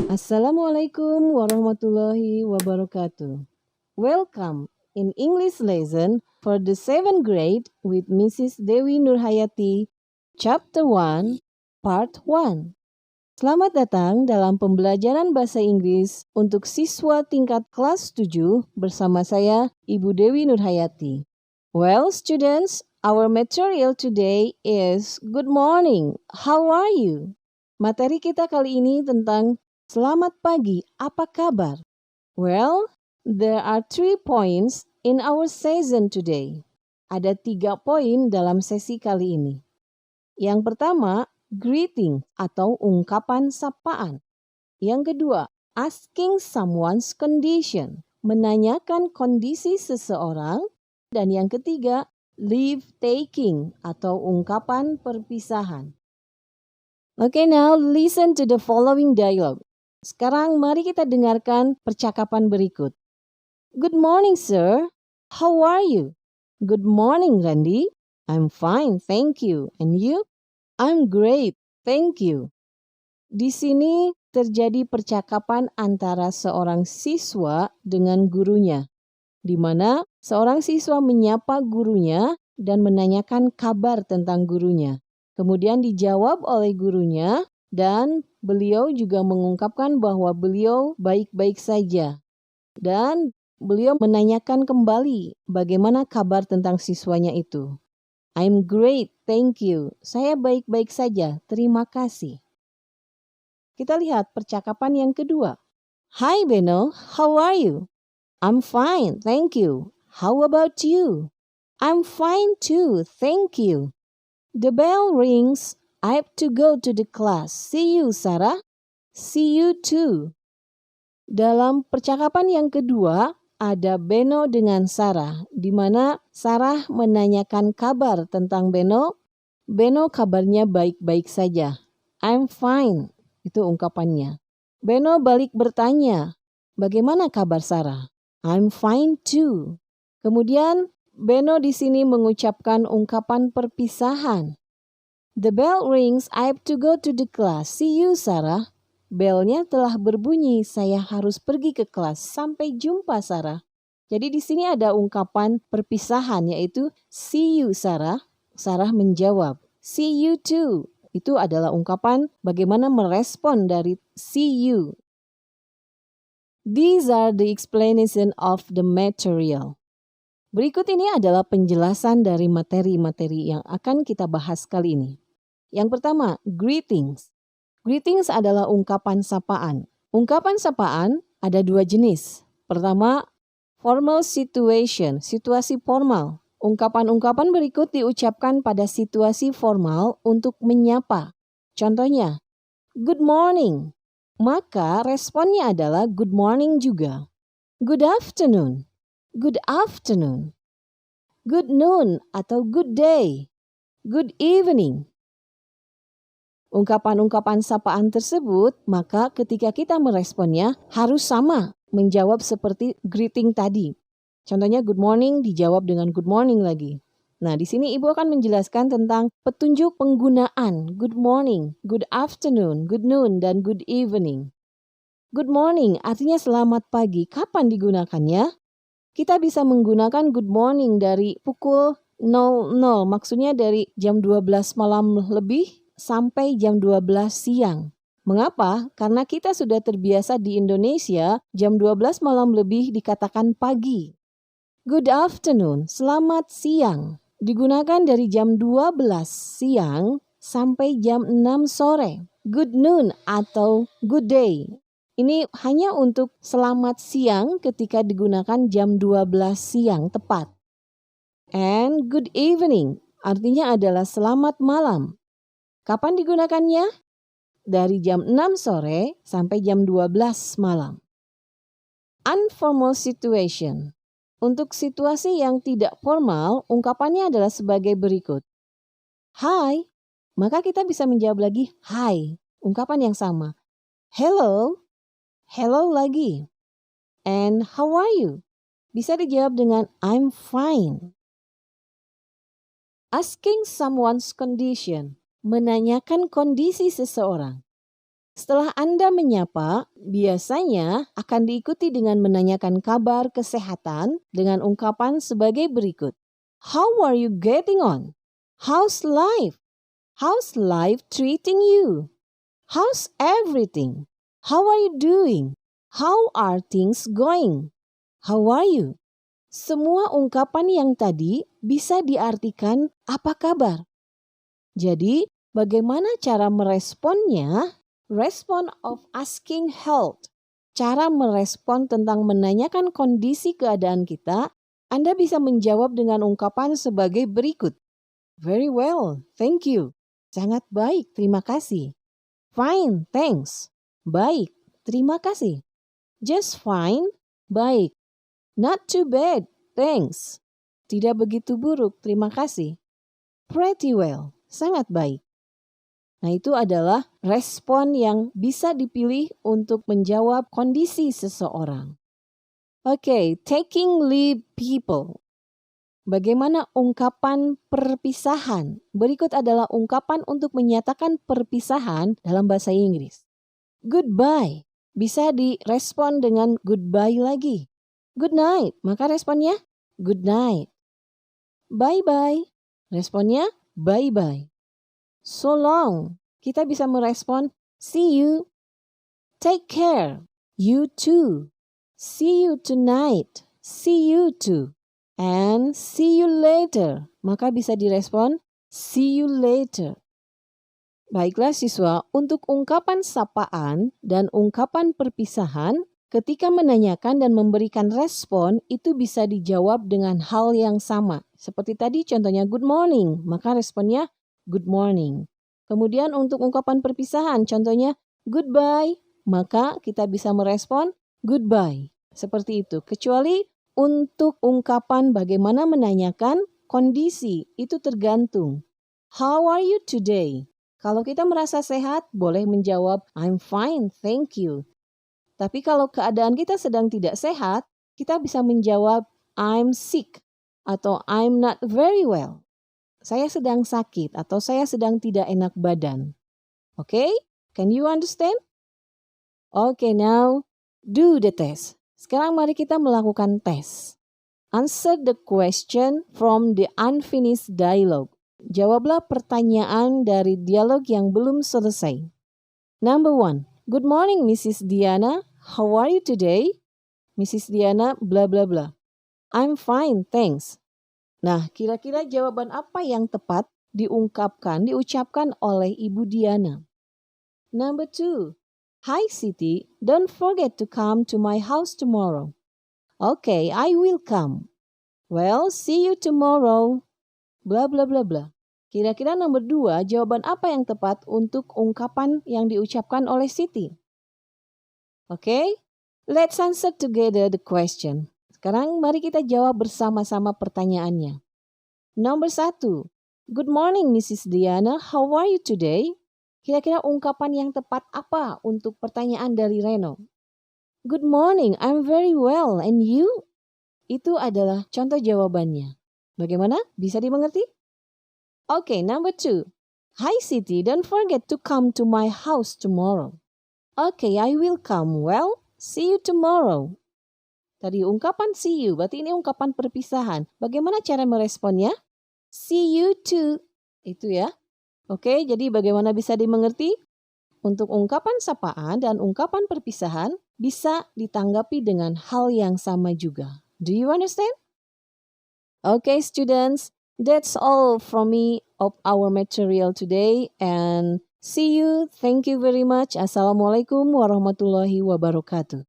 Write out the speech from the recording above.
Assalamualaikum warahmatullahi wabarakatuh. Welcome in English lesson for the 7th grade with Mrs. Dewi Nurhayati, Chapter 1, Part 1. Selamat datang dalam pembelajaran bahasa Inggris untuk siswa tingkat kelas 7 bersama saya, Ibu Dewi Nurhayati. Well, students, our material today is Good morning, how are you? Materi kita kali ini tentang Selamat pagi, apa kabar? Well, there are 3 points in our session today. Ada 3 poin dalam sesi kali ini. Yang pertama, greeting atau ungkapan sapaan. Yang kedua, asking someone's condition, menanyakan kondisi seseorang. Dan yang ketiga, leave taking atau ungkapan perpisahan. Okay, now listen to the following dialogue. Sekarang mari kita dengarkan percakapan berikut. Good morning, sir. How are you? Good morning, Randy. I'm fine, thank you. And you? I'm great, thank you. Di sini terjadi percakapan antara seorang siswa dengan gurunya, di mana seorang siswa menyapa gurunya dan menanyakan kabar tentang gurunya. Kemudian dijawab oleh gurunya dan beliau juga mengungkapkan bahwa beliau baik-baik saja. Dan beliau menanyakan kembali bagaimana kabar tentang siswanya itu. I'm great, thank you. Saya baik-baik saja, terima kasih. Kita lihat percakapan yang kedua. Hi Beno, how are you? I'm fine, thank you. How about you? I'm fine too, thank you. The bell rings. I have to go to the class. See you, Sarah. See you too. Dalam percakapan yang kedua, ada Beno dengan Sarah, di mana Sarah menanyakan kabar tentang Beno. Beno kabarnya baik-baik saja. I'm fine, itu ungkapannya. Beno balik bertanya, bagaimana kabar Sarah? I'm fine too. Kemudian Beno di sini mengucapkan ungkapan perpisahan. The bell rings, I have to go to the class. See you, Sarah. Belnya telah berbunyi, saya harus pergi ke kelas. Sampai jumpa, Sarah. Jadi di sini ada ungkapan perpisahan, yaitu see you, Sarah. Sarah menjawab, see you too. Itu adalah ungkapan bagaimana merespon dari see you. These are the explanation of the material. Berikut ini adalah penjelasan dari materi-materi yang akan kita bahas kali ini. Yang pertama, greetings. Greetings adalah ungkapan sapaan. Ungkapan sapaan ada 2 jenis. Pertama, formal situation, situasi formal. Ungkapan-ungkapan berikut diucapkan pada situasi formal untuk menyapa. Contohnya, good morning. Maka responnya adalah good morning juga. Good afternoon. Good afternoon. Good noon atau good day. Good evening. Ungkapan-ungkapan sapaan tersebut, maka ketika kita meresponnya harus sama, menjawab seperti greeting tadi. Contohnya good morning dijawab dengan good morning lagi. Nah, di sini Ibu akan menjelaskan tentang petunjuk penggunaan good morning, good afternoon, good noon, dan good evening. Good morning artinya selamat pagi. Kapan digunakannya? Kita bisa menggunakan good morning dari pukul 00, maksudnya dari jam 12 malam lebih sampai jam 12 siang. Mengapa? Karena kita sudah terbiasa di Indonesia, jam 12 malam lebih dikatakan pagi. Good afternoon, selamat siang. Digunakan dari jam 12 siang sampai jam 6 sore. Good noon atau good day. Ini hanya untuk selamat siang ketika digunakan jam 12 siang tepat. And good evening artinya adalah selamat malam. Kapan digunakannya? Dari jam 6 sore sampai jam 12 malam. Informal situation. Untuk situasi yang tidak formal, ungkapannya adalah sebagai berikut. Hi, maka kita bisa menjawab lagi hi, ungkapan yang sama. Hello, hello lagi. And how are you? Bisa dijawab dengan I'm fine. Asking someone's condition. Menanyakan kondisi seseorang. Setelah Anda menyapa, biasanya akan diikuti dengan menanyakan kabar kesehatan dengan ungkapan sebagai berikut. How are you getting on? How's life? How's life treating you? How's everything? How are you doing? How are things going? How are you? Semua ungkapan yang tadi bisa diartikan apa kabar. Jadi, bagaimana cara meresponnya? Respon of asking health. Cara merespon tentang menanyakan kondisi keadaan kita, Anda bisa menjawab dengan ungkapan sebagai berikut. Very well, thank you. Sangat baik, terima kasih. Fine, thanks. Baik, terima kasih. Just fine, baik. Not too bad, thanks. Tidak begitu buruk, terima kasih. Pretty well, sangat baik. Nah, itu adalah respon yang bisa dipilih untuk menjawab kondisi seseorang. Oke, taking leave people. Bagaimana ungkapan perpisahan? Berikut adalah ungkapan untuk menyatakan perpisahan dalam bahasa Inggris. Goodbye. Bisa direspon dengan goodbye lagi. Good night. Maka responnya good night. Bye-bye. Responnya bye-bye. So long. Kita bisa merespon see you. Take care. You too. See you tonight. See you too. And see you later. Maka bisa direspon see you later. Baiklah siswa, untuk ungkapan sapaan dan ungkapan perpisahan, ketika menanyakan dan memberikan respon, itu bisa dijawab dengan hal yang sama. Seperti tadi contohnya good morning, maka responnya good morning. Kemudian untuk ungkapan perpisahan, contohnya goodbye, maka kita bisa merespon goodbye. Seperti itu. Kecuali untuk ungkapan bagaimana menanyakan kondisi, itu tergantung. How are you today? Kalau kita merasa sehat, boleh menjawab I'm fine, thank you. Tapi kalau keadaan kita sedang tidak sehat, kita bisa menjawab I'm sick atau I'm not very well. Saya sedang sakit atau saya sedang tidak enak badan. Okay? Can you understand? Okay, now do the test. Sekarang mari kita melakukan tes. Answer the question from the unfinished dialogue. Jawablah pertanyaan dari dialog yang belum selesai. Number 1. Good morning, Mrs. Diana. How are you today? Mrs. Diana, bla bla bla. I'm fine, thanks. Nah, kira-kira jawaban apa yang tepat diucapkan oleh Ibu Diana? Number 2. Hi Siti, don't forget to come to my house tomorrow. Okay, I will come. Well, see you tomorrow. Bla bla bla bla. Kira-kira nomor 2, jawaban apa yang tepat untuk ungkapan yang diucapkan oleh Siti? Okay, let's answer together the question. Sekarang mari kita jawab bersama-sama pertanyaannya. Nomor 1. Good morning, Mrs. Diana. How are you today? Kira-kira ungkapan yang tepat apa untuk pertanyaan dari Reno? Good morning, I'm very well. And you? Itu adalah contoh jawabannya. Bagaimana? Bisa dimengerti? Okay, number 2. Hi Siti, don't forget to come to my house tomorrow. Okay, I will come. Well, see you tomorrow. Tadi ungkapan see you, berarti ini ungkapan perpisahan. Bagaimana cara meresponnya? See you too. Itu ya. Oke, jadi bagaimana bisa dimengerti? Untuk ungkapan sapaan dan ungkapan perpisahan bisa ditanggapi dengan hal yang sama juga. Do you understand? Okay, students, that's all from me of our material today and see you. Thank you very much. Assalamualaikum warahmatullahi wabarakatuh.